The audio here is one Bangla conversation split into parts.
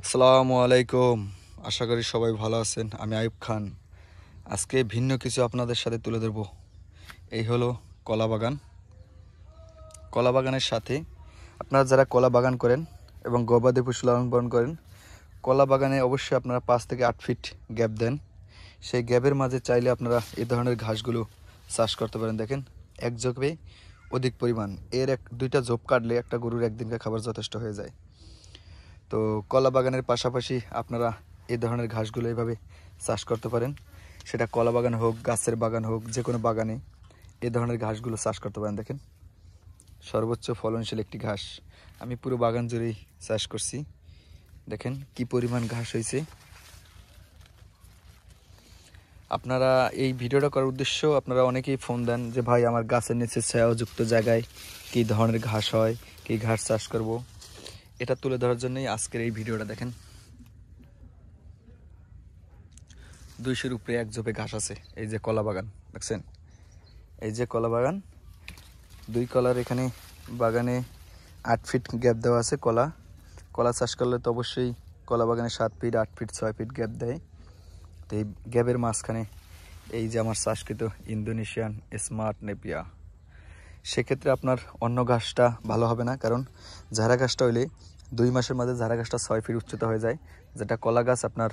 আসসালামু আলাইকুম। আশা করি সবাই ভালো আছেন। আমি আইয়ুব খান। আজকে ভিন্ন কিছু আপনাদের সাথে তুলে ধরব। এই হলো কলা বাগান। কলা বাগানের সাথে আপনারা যারা কলা বাগান করেন এবং গবাদি পশু লালন পালন করেন, কলা বাগানে অবশ্যই আপনারা 5 থেকে 8 ফিট গ্যাপ দেন। সেই গ্যাপের মাঝে চাইলে আপনারা এই ধরনের ঘাসগুলো চাষ করতে পারেন। দেখেন, এক ঝোপে অধিক পরিমাণ, এর দুইটা ঝোপ কাটলে একটা গরুর একদিনকার খাবার যথেষ্ট হয়ে যায়। তো কলা বাগানের পাশাপাশি আপনারা এই ধরনের ঘাসগুলো এভাবে চাষ করতে পারেন। সেটা কলা বাগান হোক, গাছের বাগান হোক, যে কোনো বাগানে এই ধরনের ঘাসগুলো চাষ করতে পারেন। দেখেন, সর্বোচ্চ ফলনশীল একটি ঘাস আমি পুরো বাগান জুড়েই চাষ করছি। দেখেন কি পরিমাণ ঘাস হয়েছে। আপনারা এই ভিডিওটা করার উদ্দেশ্য, আপনারা অনেকেই ফোন দেন যে ভাই আমার গাছের নিচে ছায়াযুক্ত জায়গায় কী ধরনের ঘাস হয়, কী ঘাস চাষ করব, এটা তুলে ধরার জন্যই আজকের এই ভিডিওটা। দেখেন, 200-র উপরে এক ঝোপে ঘাস আছে। এই যে কলা বাগান দেখছেন, এই যে কলা বাগান, 2 কলার এখানে বাগানে 8 ফিট গ্যাপ দেওয়া আছে। কলা চাষ করলে তো অবশ্যই কলা বাগানে 7 ফিট, 8 ফিট, 6 ফিট গ্যাপ দেয়। তো এই গ্যাপের মাঝখানে এই যে আমার চাষকৃত ইন্দোনেশিয়ান স্মার্ট নেপিয়া, সেক্ষেত্রে আপনার অন্য ঘাসটা ভালো হবে না, কারণ ঝাড়া ঘাসটা হইলে 2 মাসের মাঝে ঝাড়া ঘাসটা 6 ফিট উচ্চতা হয়ে যায়, যেটা কলা গাছ আপনার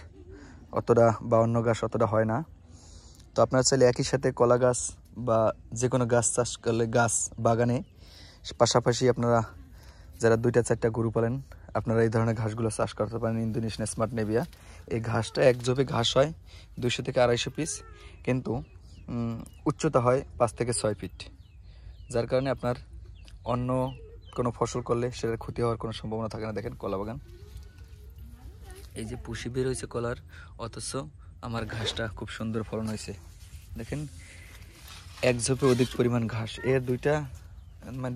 অতটা বা অন্য গাছ অতটা হয় না। তো আপনারা চাইলে একই সাথে কলা গাছ বা যে কোনো গাছ চাষ করলে, গাছ বাগানে পাশাপাশি আপনারা যারা 2-4টা গরু পালেন, আপনারা এই ধরনের ঘাসগুলো চাষ করতে পারেন। ইন্দোনেশিয়ান স্মার্ট নেপিয়া, এই ঘাসটা এক ঝোপে ঘাস হয় 200 থেকে 250 পিস, কিন্তু উচ্চতা হয় 5 থেকে 6 ফিট, যার কারণে আপনার অন্য কোনো ফসল করলে সেটার ক্ষতি হওয়ার কোনো সম্ভাবনা থাকে না। দেখেন কলা বাগান, এই যে পুষি বের হয়েছে কলার, অথচ আমার ঘাসটা খুব সুন্দর ফলন হয়েছে। দেখেন, এক ঝোপে অধিক পরিমাণ ঘাস, এর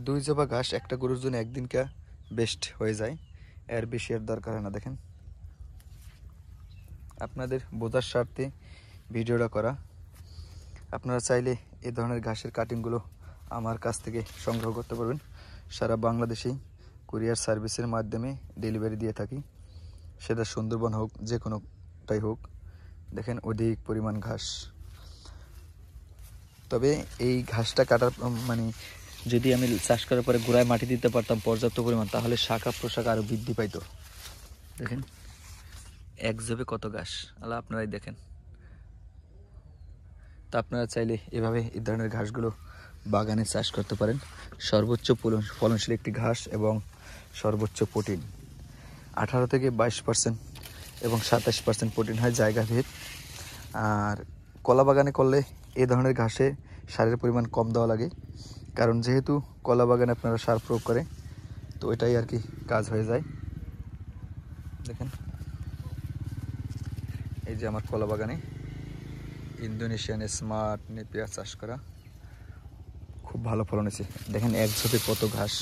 2 জোপা ঘাস একটা গরুর জন্য একদিনকা বেস্ট হয়ে যায়, এর বেশি এর দরকার হয় না। দেখেন, আপনাদের বোঝার স্বার্থে ভিডিওটা করা। আপনারা চাইলে এই ধরনের ঘাসের কাটিংগুলো আমার কাছ থেকে সংগ্রহ করতে পারবেন। সারা বাংলাদেশেই কুরিয়ার সার্ভিসের মাধ্যমে ডেলিভারি দিয়ে থাকি, সেটা সুন্দরবন হোক, যে কোনোটাই হোক। দেখেন অধিক পরিমাণ ঘাস। তবে এই ঘাসটা কাটার যদি আমি চাষ করার পরে গোড়ায় মাটি দিতে পারতাম পর্যাপ্ত পরিমাণ, তাহলে শাখা প্রশাখা আরও বৃদ্ধি পাইতো। দেখেন এক ঝোপে কত ঘাস, আল্লাহ আপনারাই দেখেন। তা আপনারা চাইলে এভাবে এই ধরনের ঘাসগুলো বাগানে চাষ করতে পারেন। সর্বোচ্চ ফলনশীল একটি ঘাস এবং সর্বোচ্চ প্রোটিন 18 থেকে 22% এবং 27% প্রোটিন হয় জায়গা ভেদ। আর কলা বাগানে করলে এই ধরনের ঘাসে সারের পরিমাণ কম দেওয়া লাগে, কারণ যেহেতু কলা বাগানে আপনারা সার প্রয়োগ করে, তো এটাই আর কি কাজ হয়ে যায়। দেখেন, এই যে আমার কলা বাগানে ইন্দোনেশিয়ান স্মার্ট নেপিয়া চাষ করা, খুব ভালো ফলন হয়েছে। দেখেন এক ঝোপে কত ঘাস,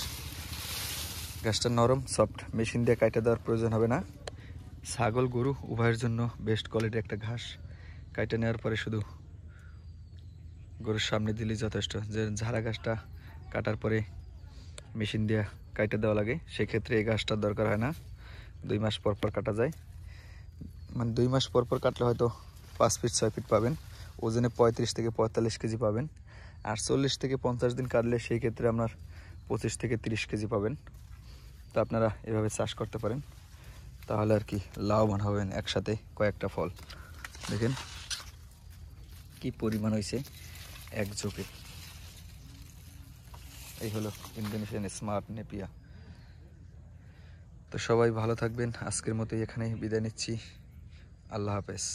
ঘাসটা নরম সফট, মেশিন দিয়ে কাটা দেওয়ার প্রয়োজন হবে না। ছাগল গরু উভয়ের জন্য বেস্ট কোয়ালিটি একটা ঘাস। কাটা নেওয়ার পরে শুধু গরুর সামনে দিলেই যথেষ্ট। যে ঝাড়া ঘাসটা কাটার পরে মেশিন দিয়ে কাটা দেওয়া লাগে, সেক্ষেত্রে এই ঘাসটার দরকার হয় না, 2 মাস পর পর কাটা যায়। 2 মাস পর পর কাটলে হয়তো 5 ফিট 6 ফিট পাবেন, ওজনে 35 থেকে 45 কেজি পাবেন। আর 40 থেকে 50 দিন কাটলে সেই ক্ষেত্রে আপনার 25 থেকে 30 কেজি পাবেন। তো আপনারা এভাবে চাষ করতে পারেন, তাহলে আর কি লাভবান হবেন একসাথে কয়েকটা ফল। দেখেন কি পরিমাণ হয়েছে এক ঝোপে। এই হলো ইন্দোনেশিয়ান স্মার্ট নেপিয়া। তো সবাই ভালো থাকবেন, আজকের মতো এখানেই বিদায় নিচ্ছি। আল্লাহ হাফেজ।